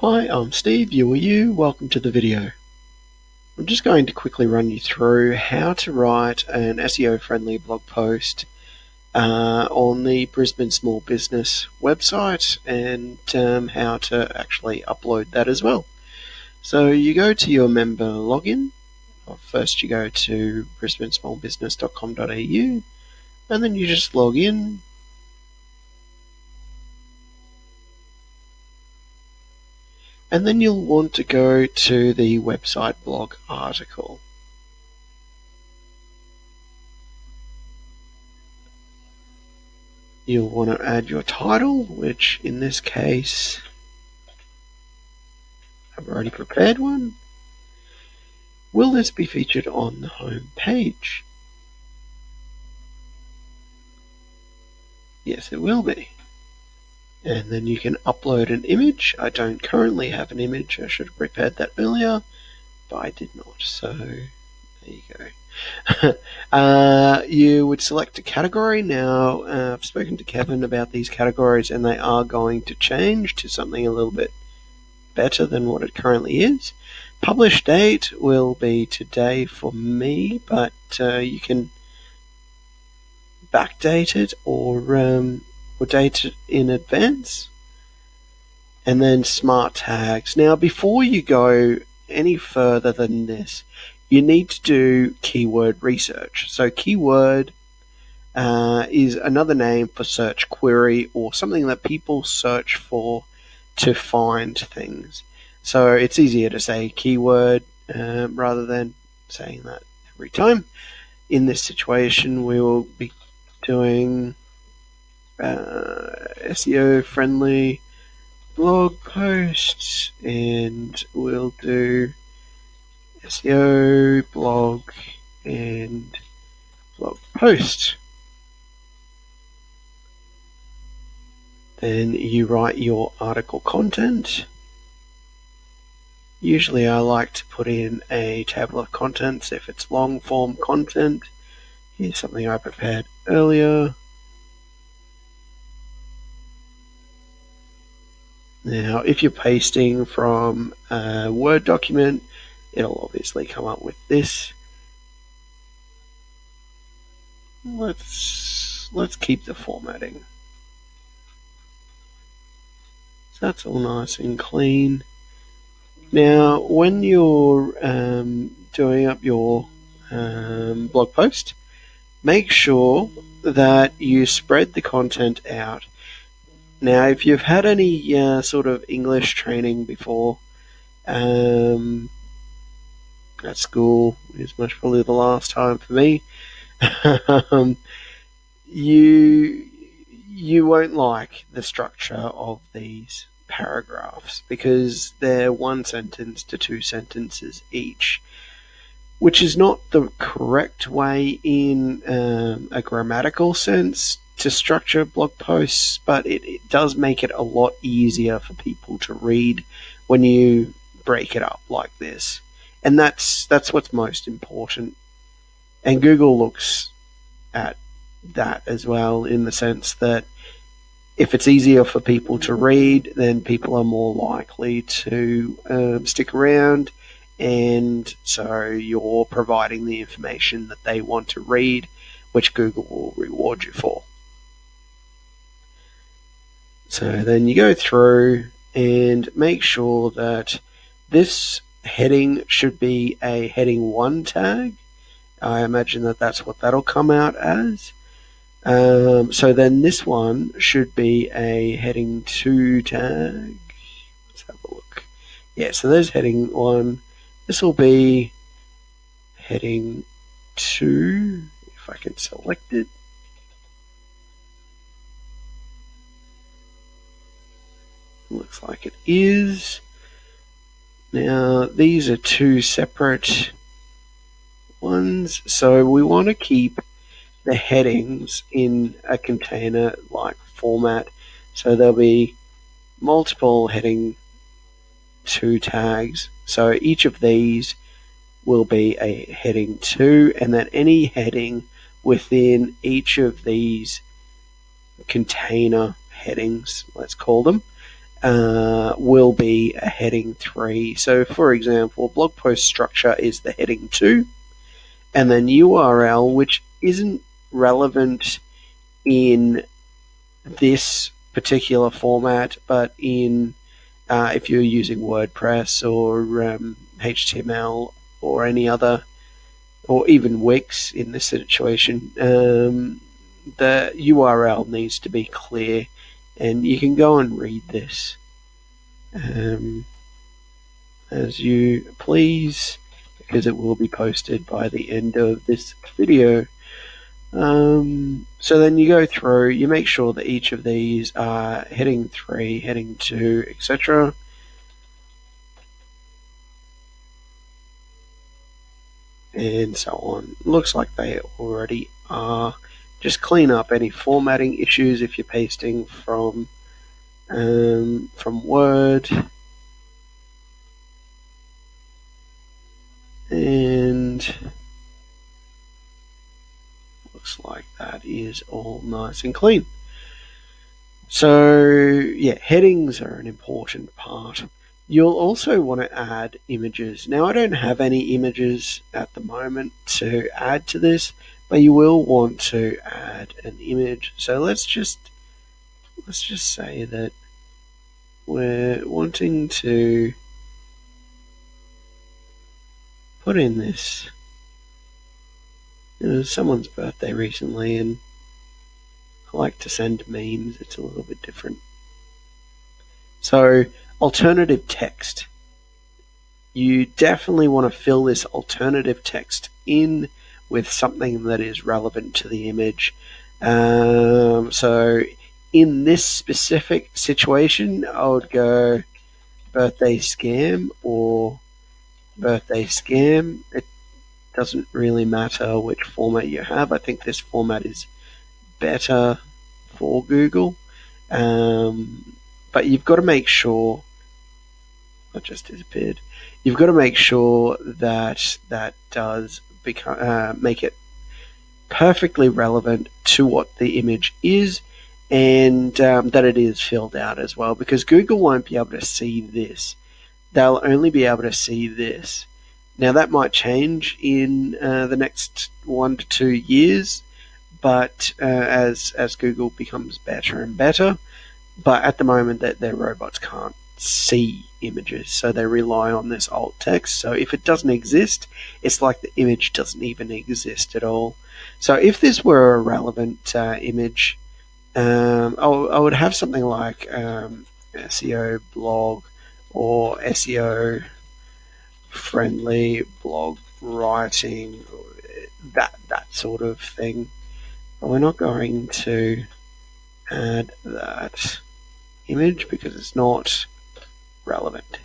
Hi, I'm Steve, you are you, welcome to the video. I'm just going to quickly run you through how to write an SEO-friendly blog post on the Brisbane Small Business website and how to actually upload that as well. So you go to your member login. First you go to brisbanesmallbusiness.com.au and then you just log in. And then you'll want to go to the website blog article. You'll want to add your title, which in this case, I've already prepared one. Will this be featured on the home page? Yes, it will be. And then you can upload an image. I don't currently have an image. I should have prepared that earlier, but I did not. So there you go. You would select a category. Now, I've spoken to Kevin about these categories, and they are going to change to something a little bit better than what it currently is. Publish date will be today for me, but you can backdate it or date it in advance. And then smart tags. Now, before you go any further than this, you need to do keyword research. So keyword is another name for search query or something that people search for to find things. So it's easier to say keyword rather than saying that every time. In this situation, we will be doing SEO friendly blog posts, and we'll do SEO blog and blog post. Then you write your article content. Usually I like to put in a table of contents if it's long form content. Here's something I prepared earlier. Now, if you're pasting from a Word document, it'll obviously come up with this. Let's keep the formatting. So that's all nice and clean. Now, when you're doing up your blog post, make sure that you spread the content out. Now, if you've had any sort of English training before at school, is most probably the last time for me, you won't like the structure of these paragraphs because they're 1 sentence to 2 sentences each, which is not the correct way in a grammatical sense to structure blog posts, but it does make it a lot easier for people to read when you break it up like this. And that's what's most important. And Google looks at that as well, in the sense that if it's easier for people to read, then people are more likely to stick around, and so you're providing the information that they want to read, which Google will reward you for. So then you go through and make sure that this heading should be a heading 1 tag. I imagine that that's what that'll come out as. So then this one should be a heading 2 tag. Let's have a look. Yeah, so there's heading 1. This will be heading 2, if I can select it. Looks like it is. Now, these are 2 separate ones, so we want to keep the headings in a container-like format. So there'll be multiple heading 2 tags. So each of these will be a heading 2, and then any heading within each of these container headings, let's call them, will be a heading 3. So, for example, blog post structure is the heading 2, and then URL, which isn't relevant in this particular format, but in if you're using WordPress or HTML or any other, or even Wix in this situation, the URL needs to be clear, and you can go and read this as you please, because it will be posted by the end of this video. So then you go through, you make sure that each of these are heading 3, heading 2, etc. And so on. Looks like they already are. Just clean up any formatting issues if you're pasting from Word. And looks like that is all nice and clean. So yeah, headings are an important part. You'll also want to add images. Now, I don't have any images at the moment to add to this, but you will want to add an image. So let's just say that we're wanting to put in this. It was someone's birthday recently, and I like to send memes. It's a little bit different. So, alternative text. You definitely want to fill this alternative text in with something that is relevant to the image. So, in this specific situation, I would go birthday scam or birthday scam. It doesn't really matter which format you have. I think this format is better for Google. But you've got to make sure, that just disappeared. You've got to make sure that that does make it perfectly relevant to what the image is, and that it is filled out as well, because Google won't be able to see this. They'll only be able to see this. Now, that might change in the next 1 to 2 years, but as Google becomes better and better. But at the moment, their robots can't see images, so they rely on this alt text. So if it doesn't exist, it's like the image doesn't even exist at all. So if this were a relevant image, I would have something like SEO blog or SEO friendly blog writing, that sort of thing. But we're not going to add that image because it's not relevant.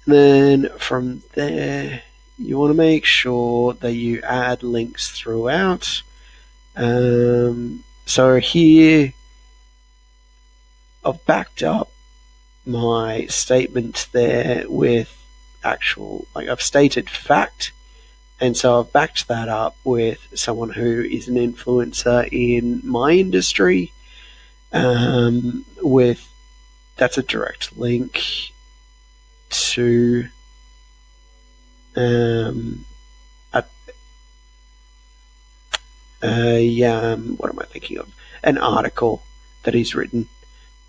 And then from there, you want to make sure that you add links throughout. So here I've backed up my statement there with actual, like, I've stated fact, and so I've backed that up with someone who is an influencer in my industry. That's a direct link to what am I thinking of? An article that he's written.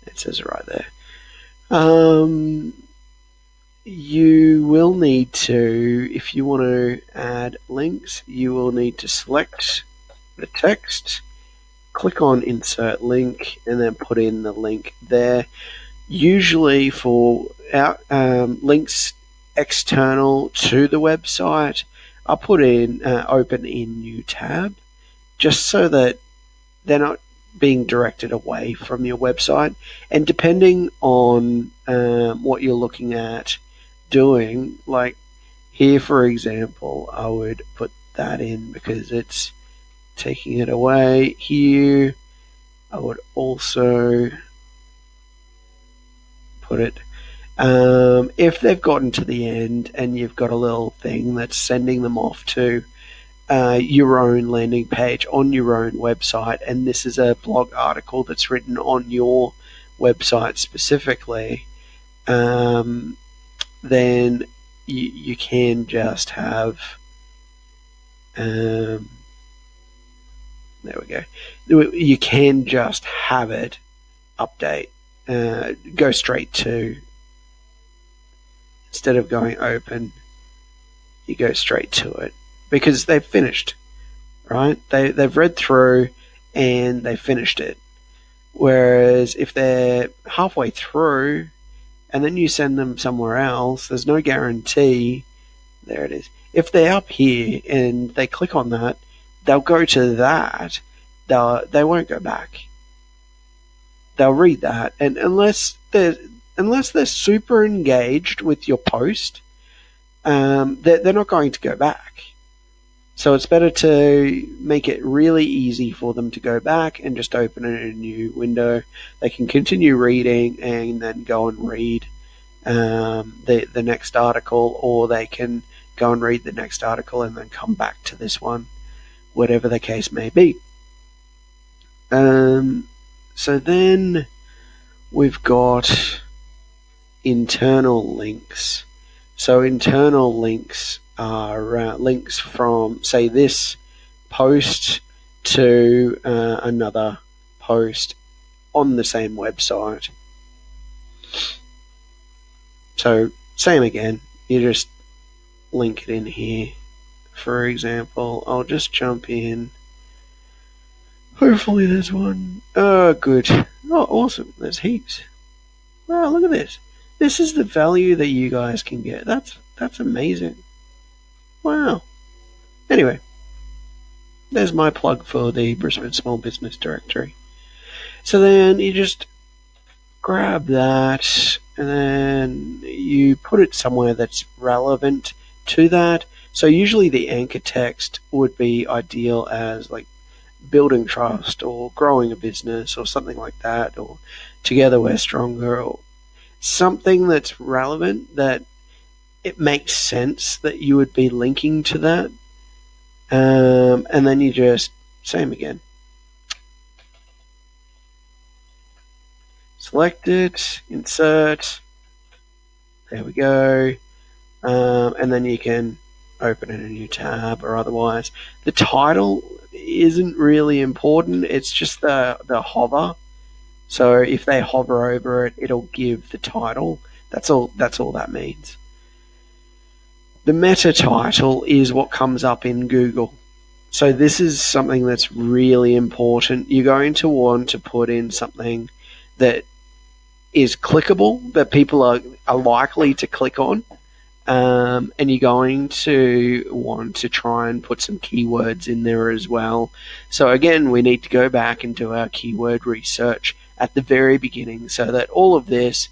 It says it right there. You will need to, if you want to add links, you will need to select the text, click on insert link, and then put in the link there. Usually for links external to the website, I'll put in open in new tab, just so that they're not being directed away from your website. And depending on what you're looking at doing, like here, for example, I would put that in because it's taking it away. Here, I would also put it. If they've gotten to the end and you've got a little thing that's sending them off to your own landing page on your own website, and this is a blog article that's written on your website specifically, then you can just have, there we go, you can just have it update, go straight to, instead of going open, you go straight to it, because they've finished, right? They've read through and they finished it. Whereas if they're halfway through and then you send them somewhere else, there's no guarantee. There it is. If they're up here and they click on that, they'll go to that. They won't go back. They'll read that, and unless they're super engaged with your post, they're not going to go back. So it's better to make it really easy for them to go back and just open it in a new window. They can continue reading and then go and read the next article, or they can go and read the next article and then come back to this one, whatever the case may be. So then we've got internal links. So internal links are links from, say, this post to another post on the same website. So same again, you just link it in here. For example, I'll just jump in. Hopefully there's one. Oh, good. Oh, awesome. There's heaps. Wow, look at this. This is the value that you guys can get. That's amazing. Wow. Anyway, there's my plug for the Brisbane Small Business Directory. So then you just grab that and then you put it somewhere that's relevant to that. So usually the anchor text would be ideal as like building trust or growing a business or something like that, or together we're stronger, or something that's relevant, that it makes sense that you would be linking to that. And then you just, same again. Select it, insert, there we go. And then you can open in a new tab or otherwise. The title isn't really important, it's just the hover. So if they hover over it, it'll give the title. That's all that means. The meta title is what comes up in Google. So this is something that's really important. You're going to want to put in something that is clickable, that people are likely to click on. And you're going to want to try and put some keywords in there as well. So again, we need to go back and do our keyword research at the very beginning so that all of this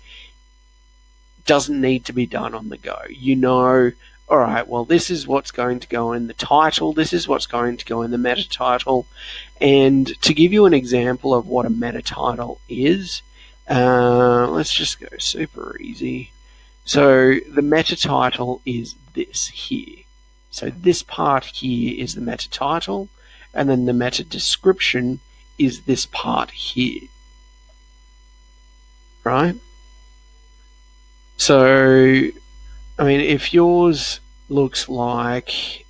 doesn't need to be done on the go. You know, all right, well, this is what's going to go in the title, this is what's going to go in the meta title. And to give you an example of what a meta title is, let's just go super easy. So the meta title is this here. So this part here is the meta title, and then the meta description is this part here. Right? So, I mean, if yours looks like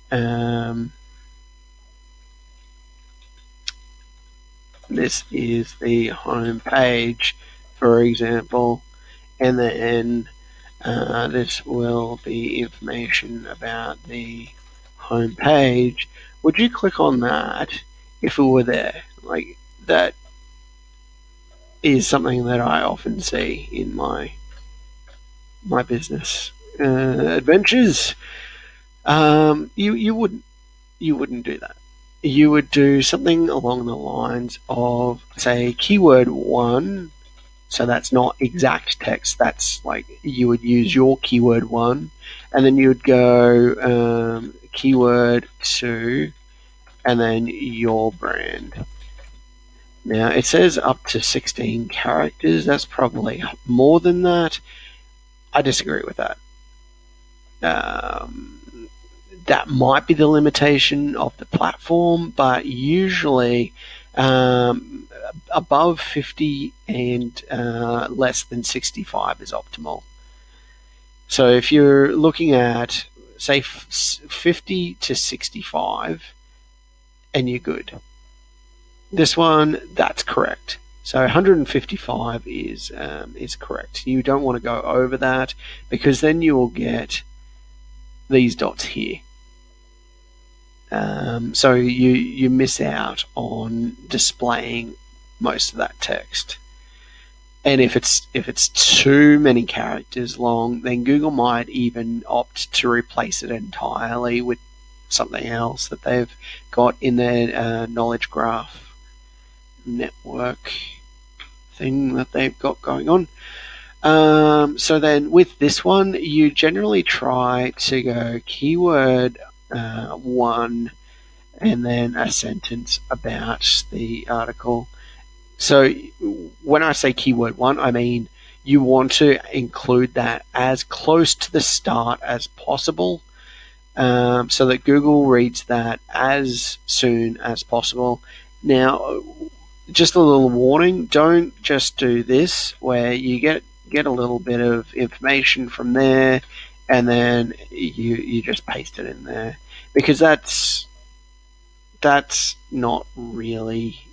this is the home page, for example, and then this will be information about the home page, would you click on that if it were there? Like, that is something that I often see in my business adventures. You wouldn't do that. You would do something along the lines of, say, keyword 1. So that's not exact text. That's like you would use your keyword 1, and then you would go keyword 2, and then your brand. Now it says up to 16 characters. That's probably more than that. I disagree with that. that might be the limitation of the platform, but usually above 50 and less than 65 is optimal. So if you're looking at, say, 50 to 65, and you're good. This one, that's correct. So 155 is correct. You don't want to go over that, because then you will get these dots here. So you miss out on displaying most of that text. And if it's too many characters long, then Google might even opt to replace it entirely with something else that they've got in their knowledge graph network thing that they've got going on. So then with this one, you generally try to go keyword 1 and then a sentence about the article. So when I say keyword 1, I mean you want to include that as close to the start as possible, so that Google reads that as soon as possible. Now, just a little warning, don't just do this where you get a little bit of information from there and then you just paste it in there, because that's not really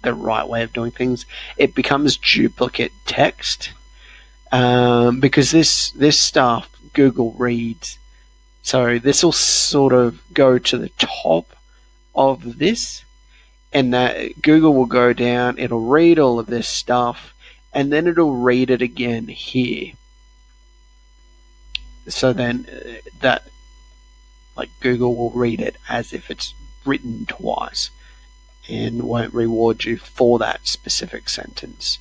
the right way of doing things. It becomes duplicate text, because this stuff Google reads. So this will sort of go to the top of this, and that Google will go down, it'll read all of this stuff, and then it'll read it again here. So then that, like, Google will read it as if it's written twice and won't reward you for that specific sentence.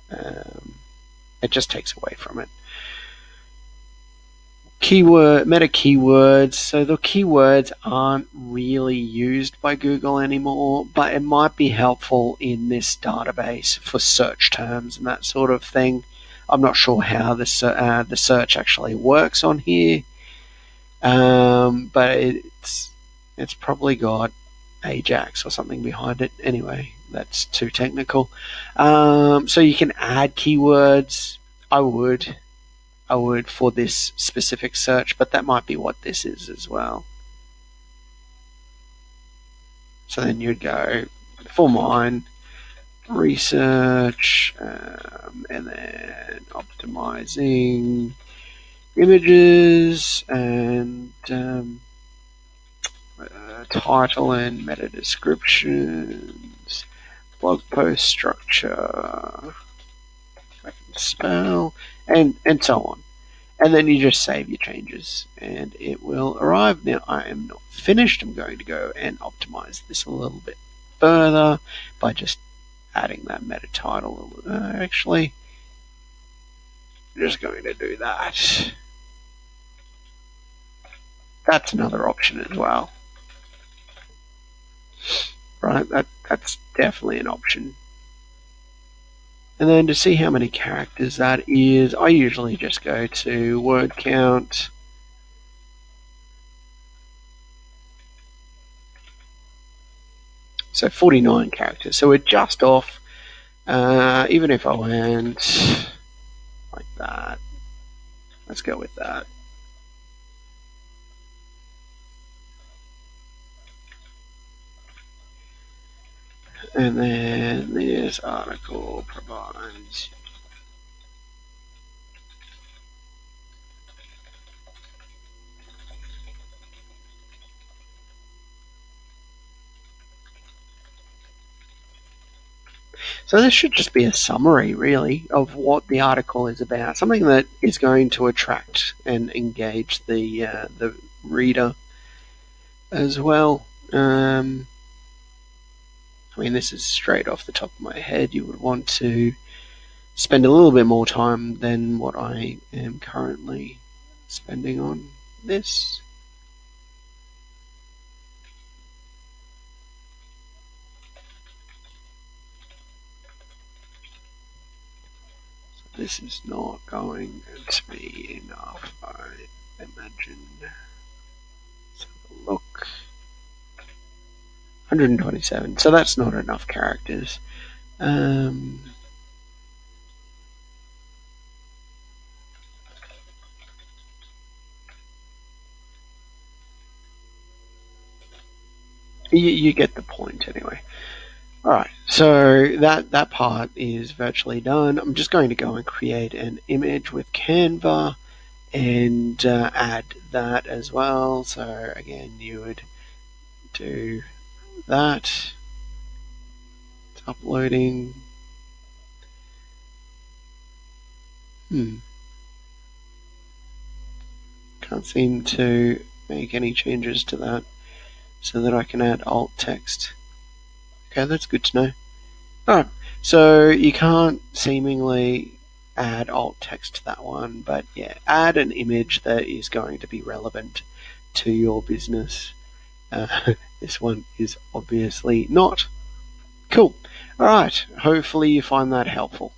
It just takes away from it. Meta keywords. So the keywords aren't really used by Google anymore, but it might be helpful in this database for search terms and that sort of thing. I'm not sure how the search actually works on here, but it's probably got Ajax or something behind it. Anyway, that's too technical. So you can add keywords. I would for this specific search, but that might be what this is as well. So then you'd go for mine, research, and then optimizing images and title and meta descriptions, blog post structure, I can spell, and so on. And then you just save your changes and it will arrive. Now I am not finished. I'm going to go and optimize this a little bit further by just adding that meta title. Actually, I'm just going to do that. That's another option as well. Right, that's definitely an option. And then to see how many characters that is, I usually just go to word count. So 49 characters. So we're just off. Even if I went like that, let's go with that. And then this article provides so this should just be a summary, really, of what the article is about. Something that is going to attract and engage the reader as well. I mean, this is straight off the top of my head. You would want to spend a little bit more time than what I am currently spending on this. So this is not going to be enough, I imagine. 127. So that's not enough characters. You get the point anyway. All right, so that part is virtually done. I'm just going to go and create an image with Canva and add that as well. So again, you would do that. It's uploading. Can't seem to make any changes to that so that I can add alt text. Okay, that's good to know. Alright, so you can't seemingly add alt text to that one, but yeah, add an image that is going to be relevant to your business. This one is obviously not. Cool. Alright, hopefully you find that helpful.